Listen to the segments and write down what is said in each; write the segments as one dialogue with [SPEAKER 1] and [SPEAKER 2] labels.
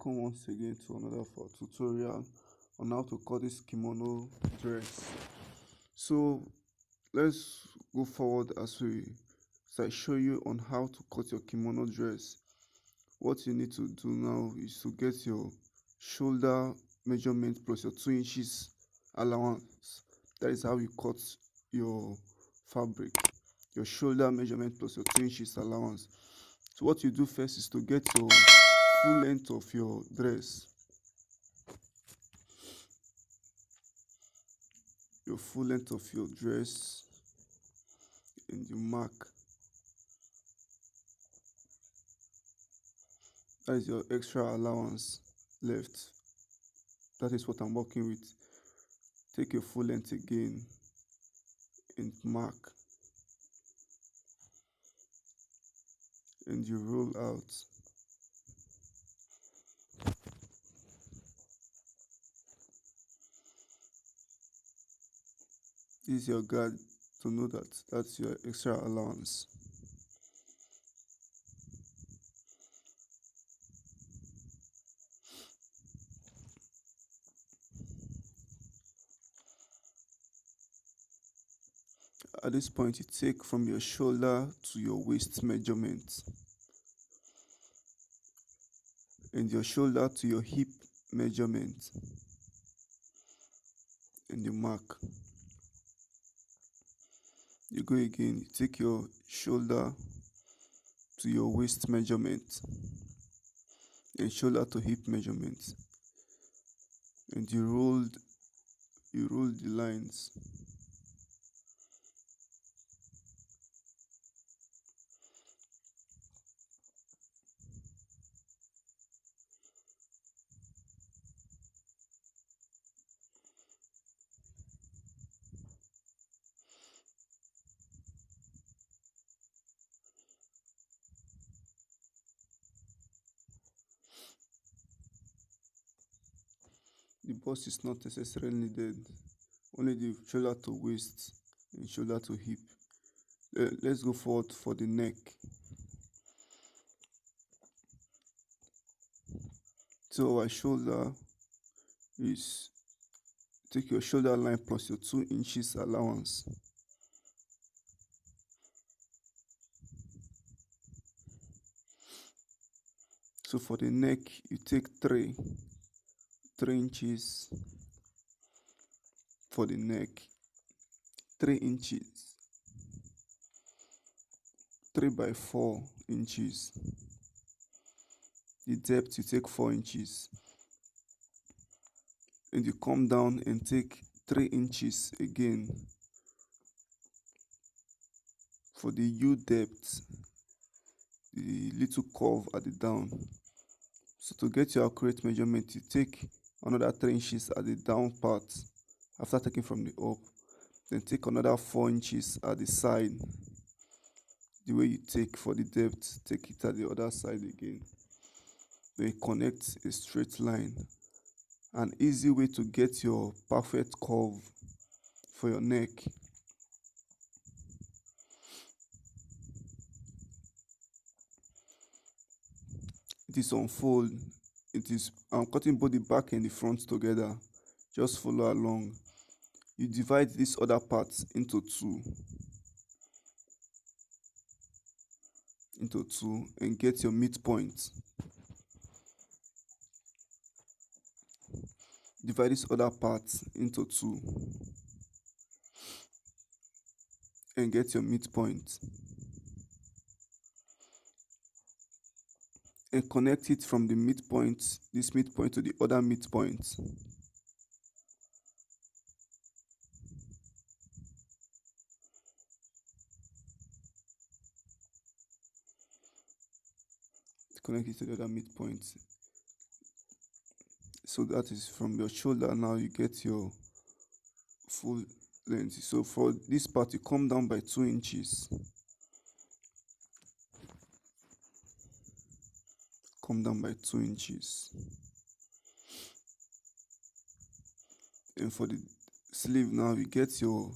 [SPEAKER 1] Welcome once again to another of our tutorial on how to cut this kimono dress. So let's go forward as I show you on how to cut your kimono dress. What you need to do now is to get your shoulder measurement plus your 2 inches allowance. That is how you cut your fabric. Your shoulder measurement plus your 2 inches allowance. So what you do first is to get your full length of your dress. Your full length of your dress, and you mark. That is your extra allowance left. That is what I'm working with. Take your full length again and mark, and you roll out. This is your guide to know that that's your extra allowance. At this point, you take from your shoulder to your waist measurement, and your shoulder to your hip measurement, and you mark. You go again, you take your shoulder to your waist measurement and shoulder to hip measurement, and you roll the lines. The bust is not necessarily needed, only the shoulder to waist and shoulder to hip. Let's go forward for the neck. So our shoulder is, take your shoulder line plus your 2 inches allowance. So for the neck, you take 3 inches for the neck, 3 inches, 3 by 4 inches. The depth, you take 4 inches, and you come down and take 3 inches again for the U depth, the little curve at the down. So to get your accurate measurement, you take another 3 inches at the down part after taking from the up, then take another 4 inches at the side. The way you take for the depth, take it at the other side again. Then you connect a straight line. An easy way to get your perfect curve for your neck. It is unfold. I'm cutting both the back and the front together. Just follow along. You divide this other part into two and get your midpoint. Divide this other part into 2 and get your midpoint, and connect it from the midpoint, this midpoint, to the other midpoint. Connect it to the other midpoint. So that is from your shoulder. Now you get your full length. So for this part, you come down by 2 inches. Come down by 2 inches. And for the sleeve now, you get your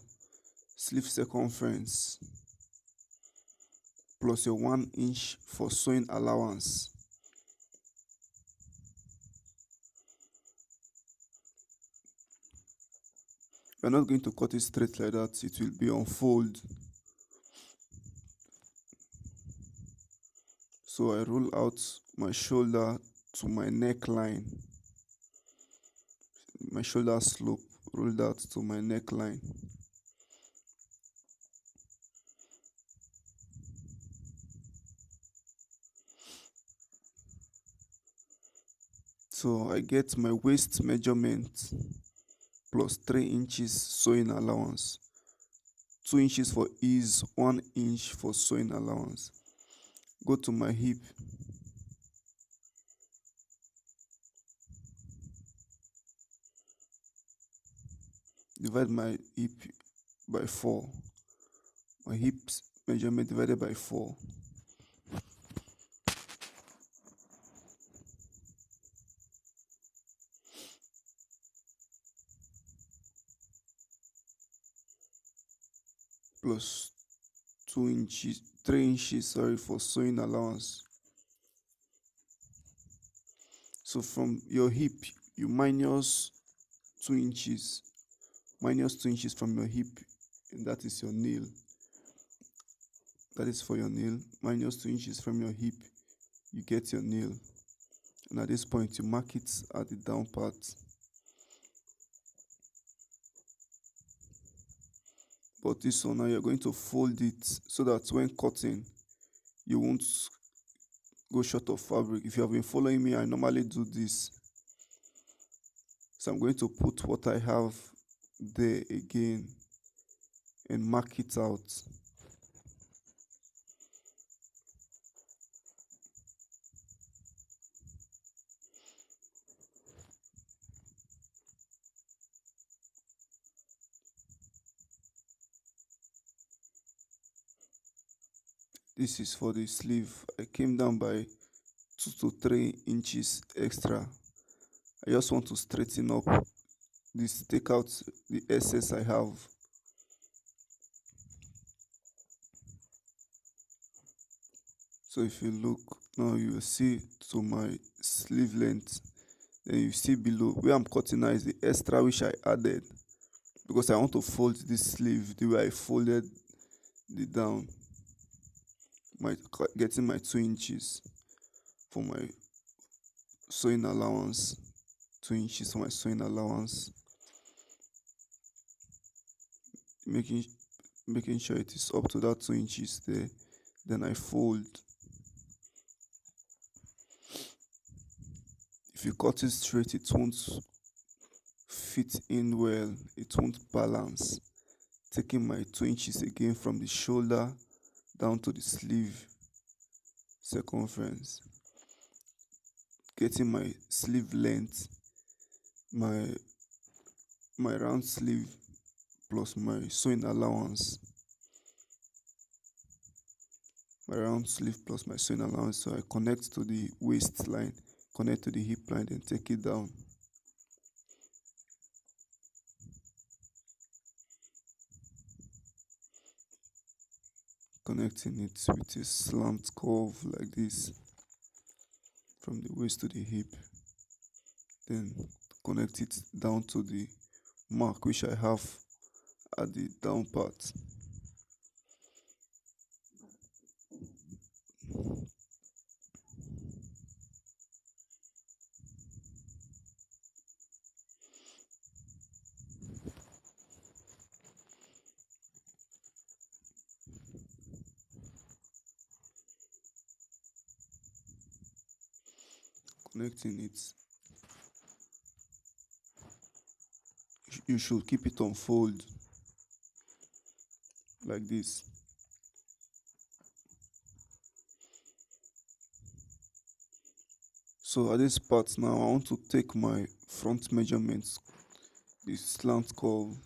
[SPEAKER 1] sleeve circumference plus your 1 inch for sewing allowance. We're not going to cut it straight like that, it will be unfold. So I roll out my shoulder to my neckline, my shoulder slope, roll that to my neckline. So I get my waist measurement plus 3 inches sewing allowance, 2 inches for ease, 1 inch for sewing allowance. Go to my hip, divide my hip by 4, my hips measurement divided by 4. Plus 2 inches, 3 inches, sorry, for sewing allowance. So from your hip, you minus 2 inches, minus 2 inches from your hip, and that is your nail. That is for your nail. Minus 2 inches from your hip, you get your nail. And at this point, you mark it at the down part. But this one now, you're going to fold it so that when cutting, you won't go short of fabric. If you have been following me, I normally do this. So I'm going to put what I have there again and mark it out. This is for the sleeve. I came down by 2 to 3 inches extra. I just want to straighten up this, take out the excess I have. So if you look now, you will see to my sleeve length. Then you see below where I'm cutting now is the extra which I added, because I want to fold this sleeve the way I folded the down. Getting my 2 inches for my sewing allowance, 2 inches for my sewing allowance, making sure it is up to that 2 inches there. Then I fold. If you cut it straight, it won't fit in well, it won't balance. Taking my 2 inches again from the shoulder down to the sleeve circumference, getting my sleeve length, my round sleeve plus my sewing allowance, so I connect to the waistline, connect to the hip line, then take it down. Connecting it with a slant curve like this from the waist to the hip, then connect it down to the mark which I have at the down part. Connecting it, you should keep it on fold like this. So at this part now, I want to take my front measurements, the slant curve.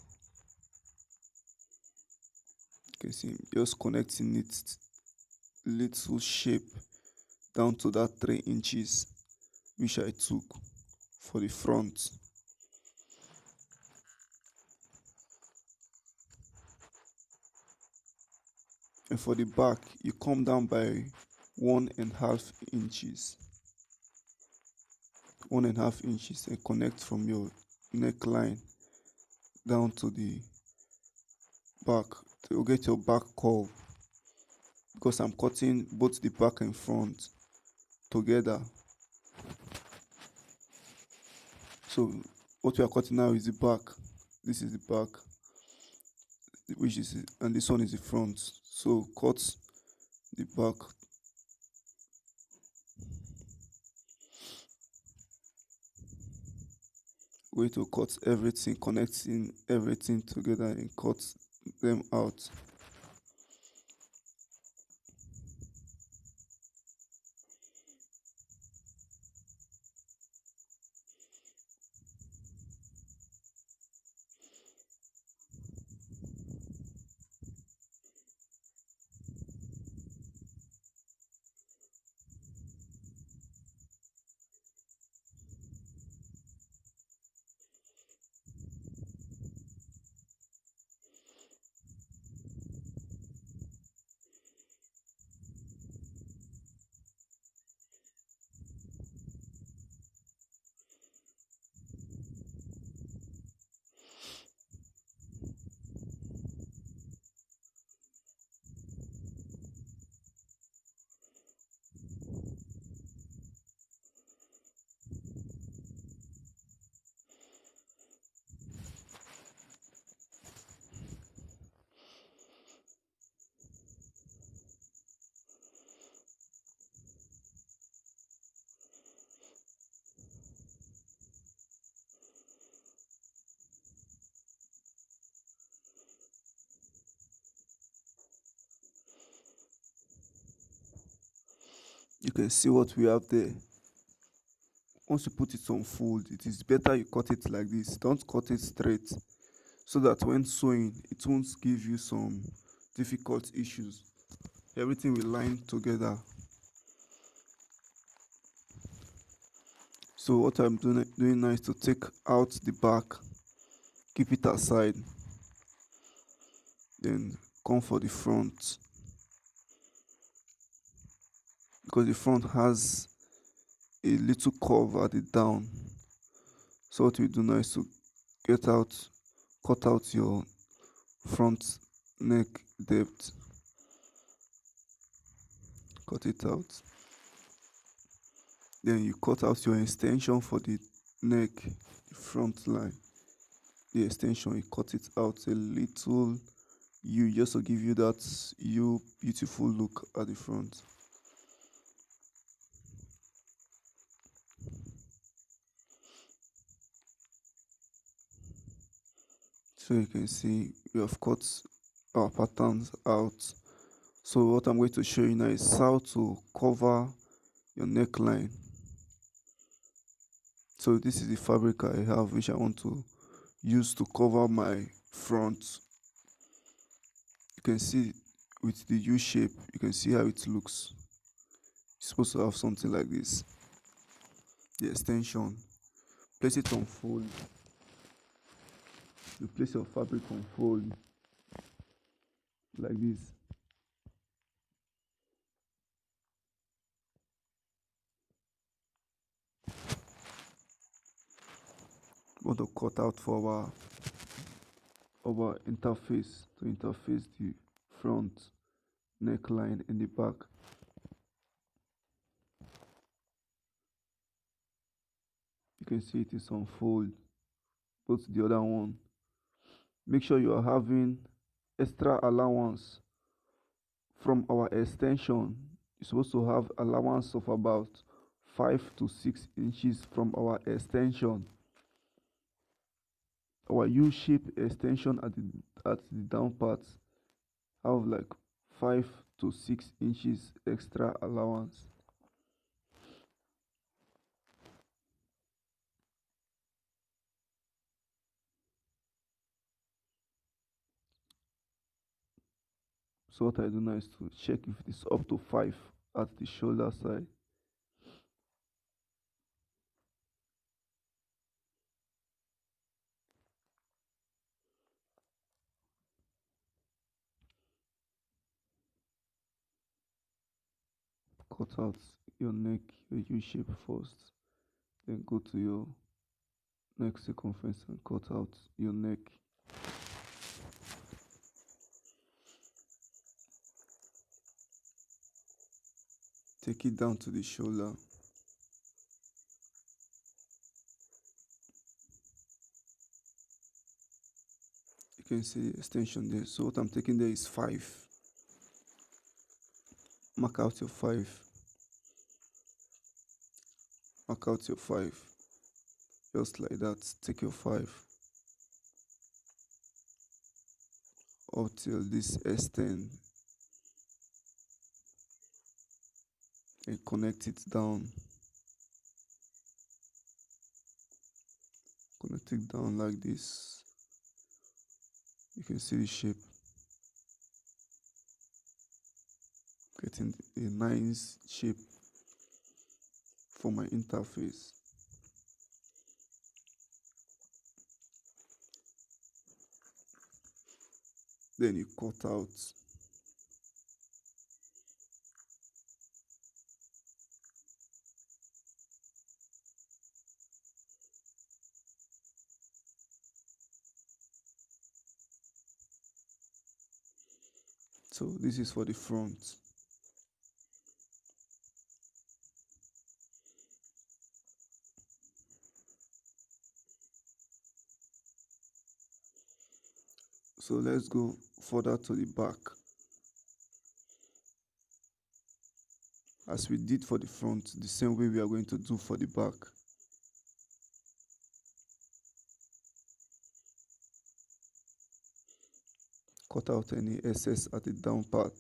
[SPEAKER 1] You can see just connecting it little shape down to that 3 inches which I took for the front. And for the back, you come down by 1.5 inches. 1.5 inches, and connect from your neckline down to the back to get your back curve, because I'm cutting both the back and front together. So what we are cutting now is the back. This is the back, which is, and this one is the front. So cut the back. Going to cut everything, connecting everything together and cut them out. You can see what we have there. Once you put it on fold, it is better you cut it like this. Don't cut it straight, so that when sewing it won't give you some difficult issues. Everything will line together. So what I'm doing now is to take out the back, keep it aside, then come for the front, because the front has a little curve at the down. So what we do now is to cut out your front neck depth, cut it out. Then you cut out your extension for the neck, front line. The extension, you cut it out a little, you just to give you that beautiful look at the front. So you can see we have cut our patterns out. So what I'm going to show you now is how to cover your neckline. So this is the fabric I have, which I want to use to cover my front. You can see with the U shape, you can see how it looks. It's supposed to have something like this. The extension, place it on fold. You place your fabric on fold like this. We want to cut out for our interface, to interface the front neckline in the back. You can see it is on fold. Put the other one. Make sure you are having extra allowance from our extension. You're supposed to have allowance of about 5 to 6 inches from our extension. Our U-shape extension at the down part have like 5 to 6 inches extra allowance. So what I do now is to check if it is up to 5 at the shoulder side. Cut out your neck, your U shape first, then go to your neck circumference and cut out your neck. Take it down to the shoulder. You can see the extension there. So what I'm taking there is 5. Mark out your 5. Mark out your 5. Just like that. Take your 5 up till this extend and connect it down. Connect it down like this. You can see the shape. Getting a nice shape for my interface. Then you cut out. So this is for the front. So let's go further to the back. As we did for the front, the same way we are going to do for the back. Cut out any excess at the down part.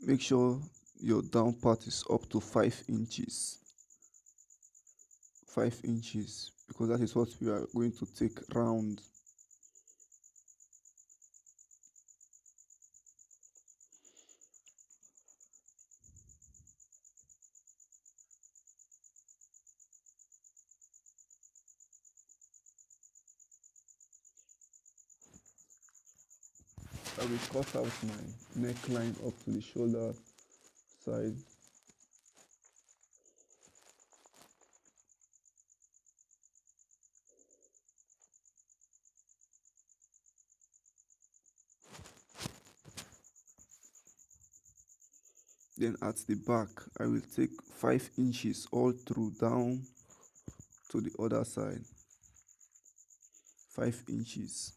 [SPEAKER 1] Make sure your down part is up to 5 inches. 5 inches, because that is what we are going to take round. I will cut out my neckline up to the shoulder side. Then at the back, I will take 5 inches all through down to the other side. 5 inches.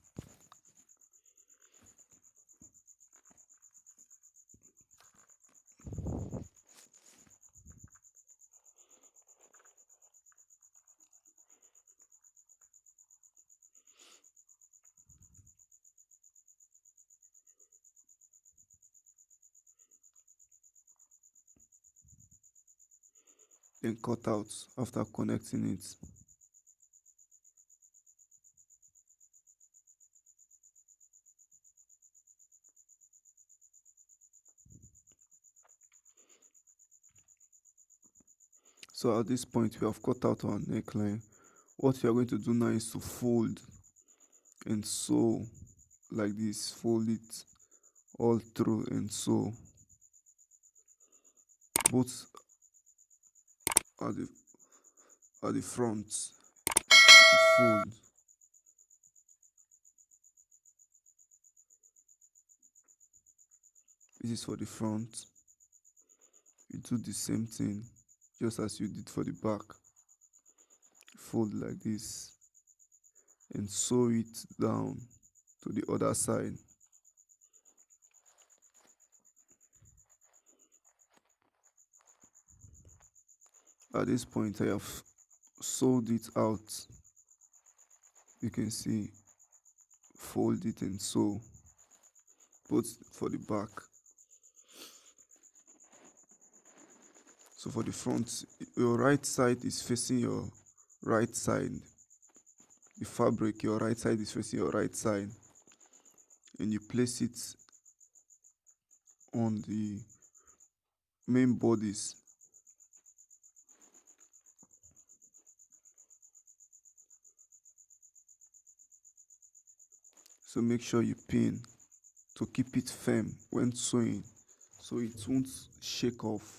[SPEAKER 1] Then cut out after connecting it. So at this point we have cut out our neckline. What we are going to do now is to fold and sew like this. Fold it all through and sew. Both at the front. Fold. This is for the front. You do the same thing just as you did for the back. Fold like this and sew it down to the other side. At this point I have sewed it out. You can see, fold it and sew both for the back. So for the front, your right side is facing your right side. The fabric, your right side is facing your right side, and you place it on the main bodies. So make sure you pin to keep it firm when sewing. so it won't shake off.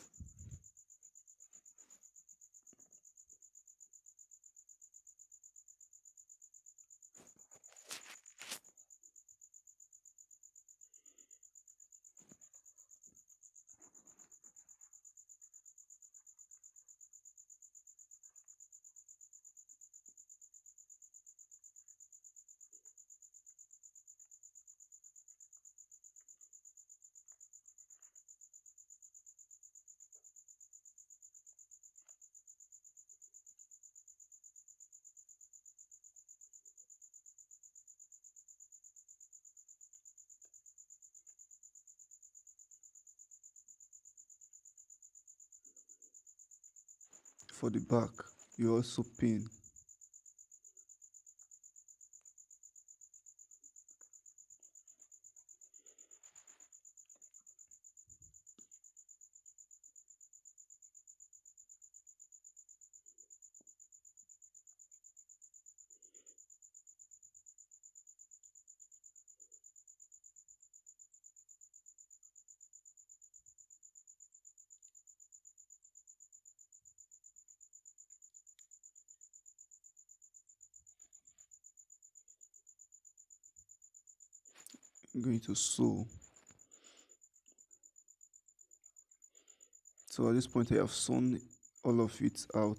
[SPEAKER 1] For the back, you also pin. I'm going to sew. So at this point I have sewn all of it out,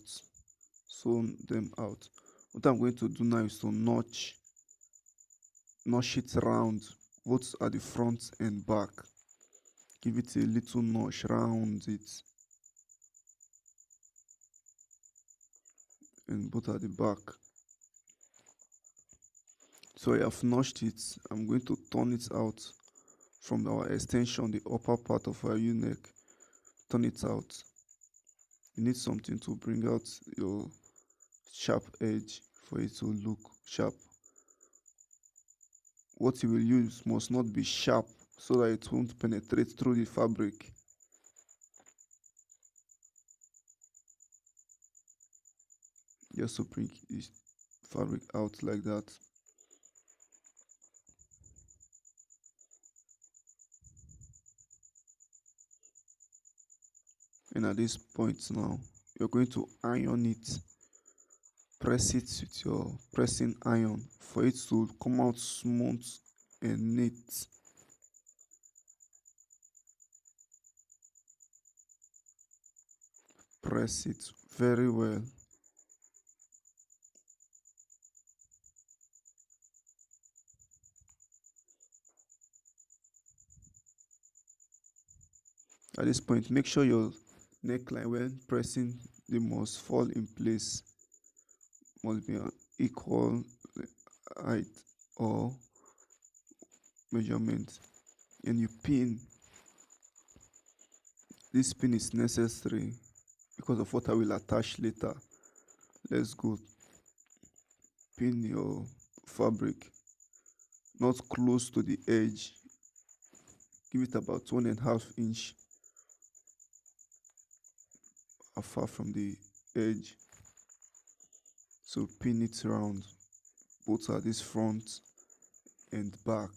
[SPEAKER 1] sewn them out. What I'm going to do now is to notch it round, both at the front and back. Give it a little notch round it, and both at the back. So I have notched it. I'm going to turn it out from our extension, the upper part of our U-neck. Turn it out. You need something to bring out your sharp edge for it to look sharp. What you will use must not be sharp so that it won't penetrate through the fabric. Just to bring the fabric out like that. And at this point now, you're going to iron it. Press it with your pressing iron for it to come out smooth and neat. Press it very well. At this point, make sure your neckline, when pressing, they must fall in place, must be an equal height or measurement. And you pin. This pin is necessary because of what I will attach later. Let's go. Pin your fabric not close to the edge. Give it about 1.5 inch far from the edge. So pin it round, both at this front and back.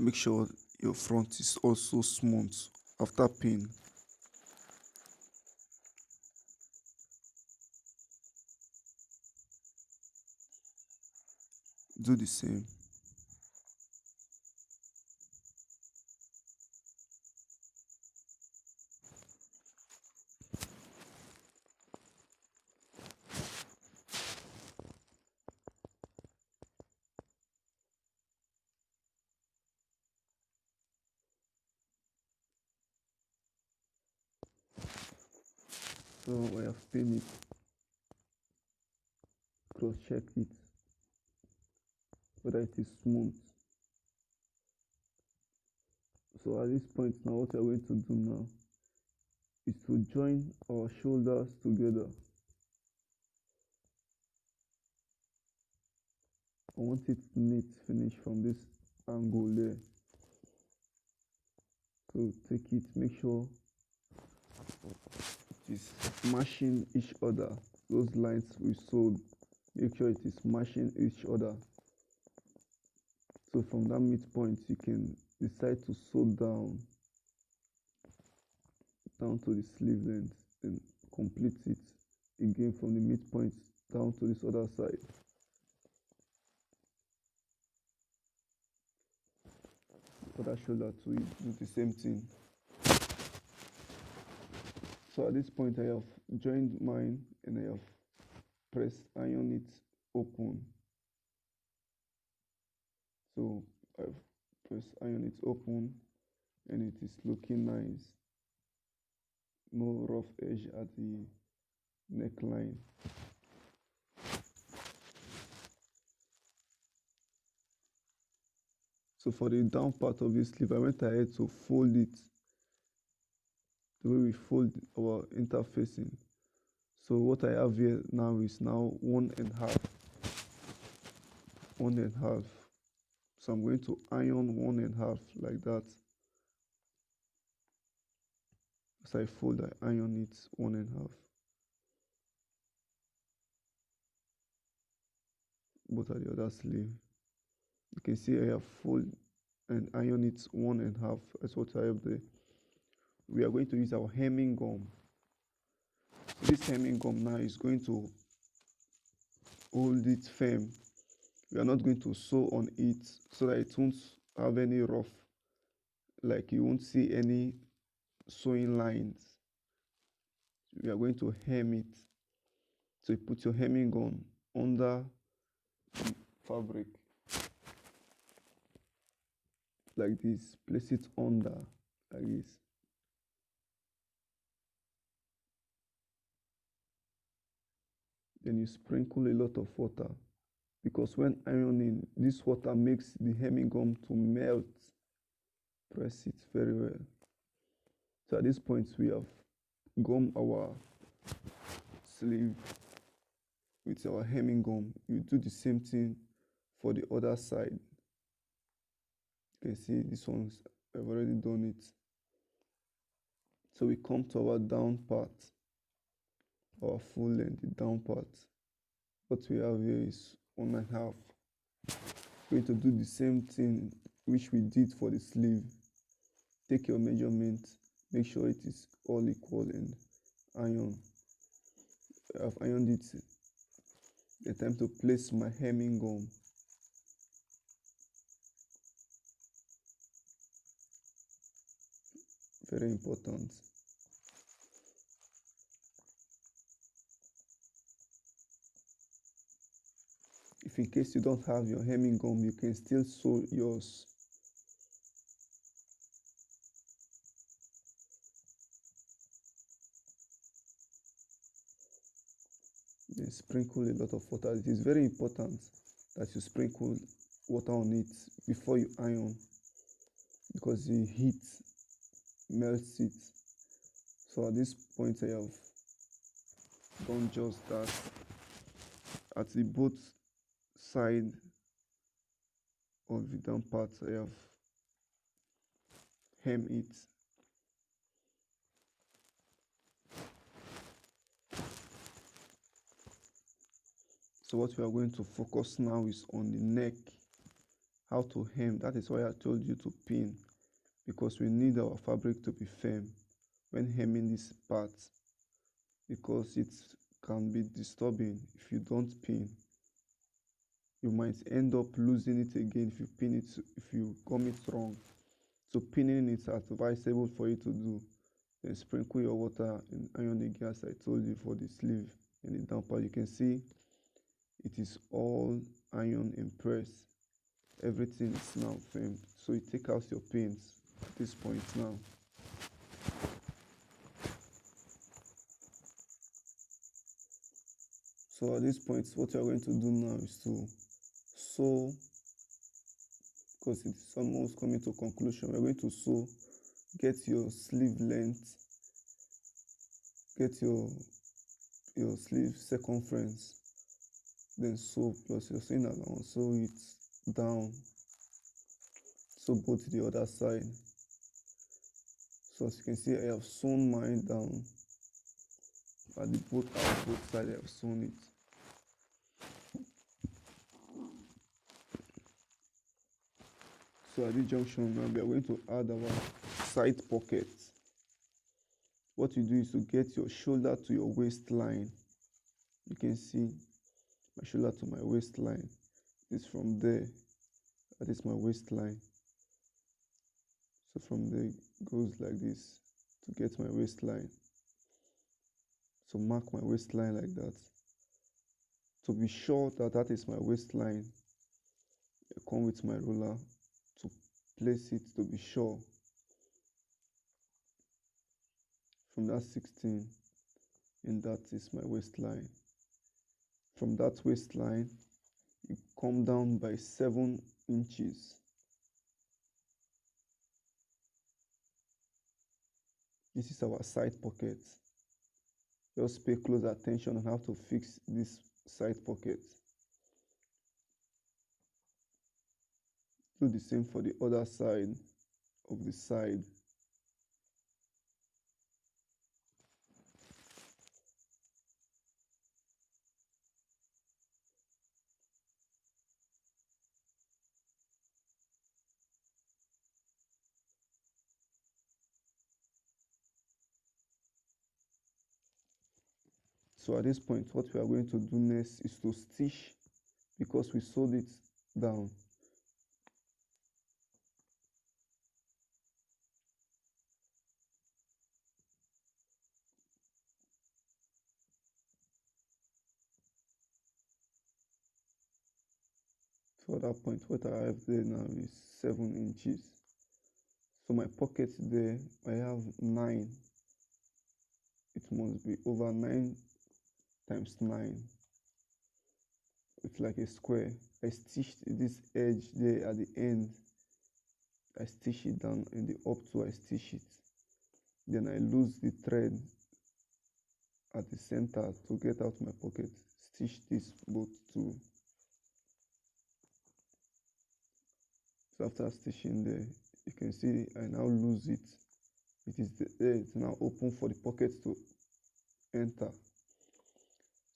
[SPEAKER 1] Make sure your front is also smooth after pin. Do the same. So I have pinned it. Cross check it whether it is smooth, So at this point now, what we are going to do now is to join our shoulders together. I want it neat finish from this angle there. So take it, make sure it is matching each other. Those lines we sewed, make sure it is matching each other. So from that midpoint, you can decide to sew down to the sleeve length, then complete it again from the midpoint down to this other side. Other shoulder to do the same thing. So at this point, I have joined mine and I have pressed iron it open. So I've pressed iron it open and it is looking nice. No rough edge at the neckline. So for the down part of this sleeve, I went ahead to fold it the way we fold our interfacing. So what I have here now is now 1.5. So I'm going to iron 1.5 like that. As I fold, I iron it 1.5. Both at the other sleeve. You can see I have fold and iron it 1.5. That's what I have there. We are going to use our hemming gum. So this hemming gum now is going to hold it firm. We are not going to sew on it so that it won't have any rough, like you won't see any sewing lines. We are going to hem it. So you put your hemming gum under the fabric like this. Place it under like this. Then you sprinkle a lot of water, because when ironing, this water makes the hemming gum to melt. Press it very well. So at this point, we have gummed our sleeve with our hemming gum. You do the same thing for the other side. You can see this one's, I've already done it. So we come to our down part, our full length, the down part. What we have here is 1.5. We're going to do the same thing which we did for the sleeve. Take your measurement, make sure it is all equal, and iron. I've ironed it. The time to place my hemming gum. Very important. If in case you don't have your hemming gum, you can still sew yours. Then sprinkle a lot of water. It is very important that you sprinkle water on it before you iron, because the heat melts it. So at this point, I have done just that. At the both side of the down part, I have hemmed it. So what we are going to focus now is on the neck, how to hem. That is why I told you to pin, because we need our fabric to be firm when hemming this part, because it can be disturbing if you don't pin. You might end up losing it again if you pin it, if you gum it wrong. So pinning is advisable for you to do. Then sprinkle your water and iron again, as I told you, for the sleeve and the down part. You can see it is all iron and press. Everything is now firm. So you take out your pins at this point now. So at this point, what you are going to do now is to sew because it's almost coming to conclusion. We're going to sew, get your sleeve length, get your sleeve circumference, then sew plus your sewing allowance, sew it down, sew both the other side. So as you can see, I have sewn mine down at the both sides. I have sewn it. So at this junction now, we are going to add our side pocket. What you do is to get your shoulder to your waistline. You can see my shoulder to my waistline. It's from there. That is my waistline. So from there it goes like this to get my waistline. So mark my waistline like that. To be sure that that is my waistline, I come with my ruler to place it to be sure. From that 16, and that is my waistline. From that waistline, you come down by 7 inches. This is our side pocket. Just pay close attention on how to fix this side pocket. Do the same for the other side of the side. So at this point, what we are going to do next is to stitch, because we sewed it down. So at that point, what I have there now is 7 inches. So my pocket there, I have 9. It must be over 9 times 9. It's like a square. I stitched this edge there at the end. I stitch it down, in the up to I stitch it. Then I lose the thread at the center to get out my pocket. Stitch this both too. So after stitching there, you can see I now lose it. It is there. It's now open for the pocket to enter.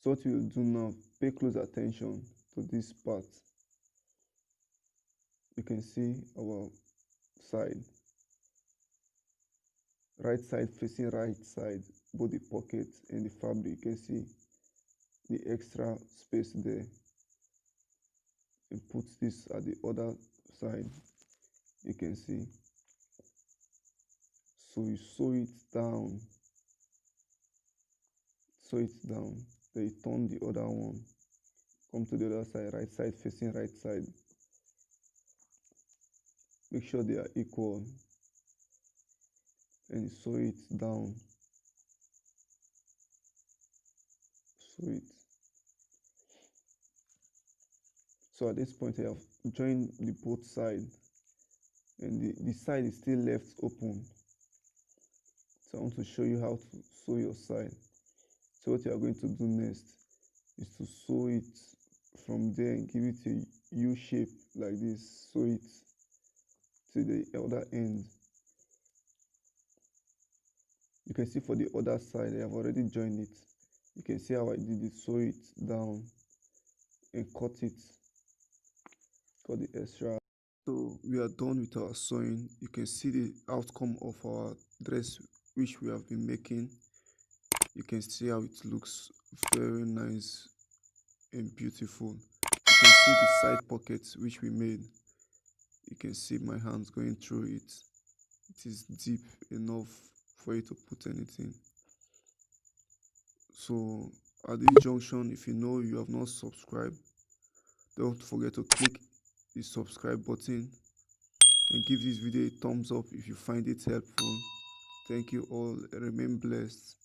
[SPEAKER 1] So what you will do now, pay close attention to this part. You can see our side, right side facing right side, both the pocket and the fabric. You can see the extra space there, and put this at the other side. You can see. So you sew it down, then you turn the other one, come to the other side, right side facing right side. Make sure they are equal, and you sew it down. Sew it. So at this point I have joined the both sides, and the side is still left open. So I want to show you how to sew your side. So what you are going to do next is to sew it from there and give it a U shape like this. Sew it to the other end. You can see for the other side, I have already joined it. You can see how I did it. Sew it down and cut it. Cut the extra. So we are done with our sewing. You can see the outcome of our dress which we have been making. You can see how it looks very nice and beautiful. You can see the side pockets which we made. You can see my hands going through it. It is deep enough for you to put anything. So at this junction, if you know you have not subscribed, don't forget to click the subscribe button and give this video a thumbs up if you find it helpful. Thank you all. Remain blessed.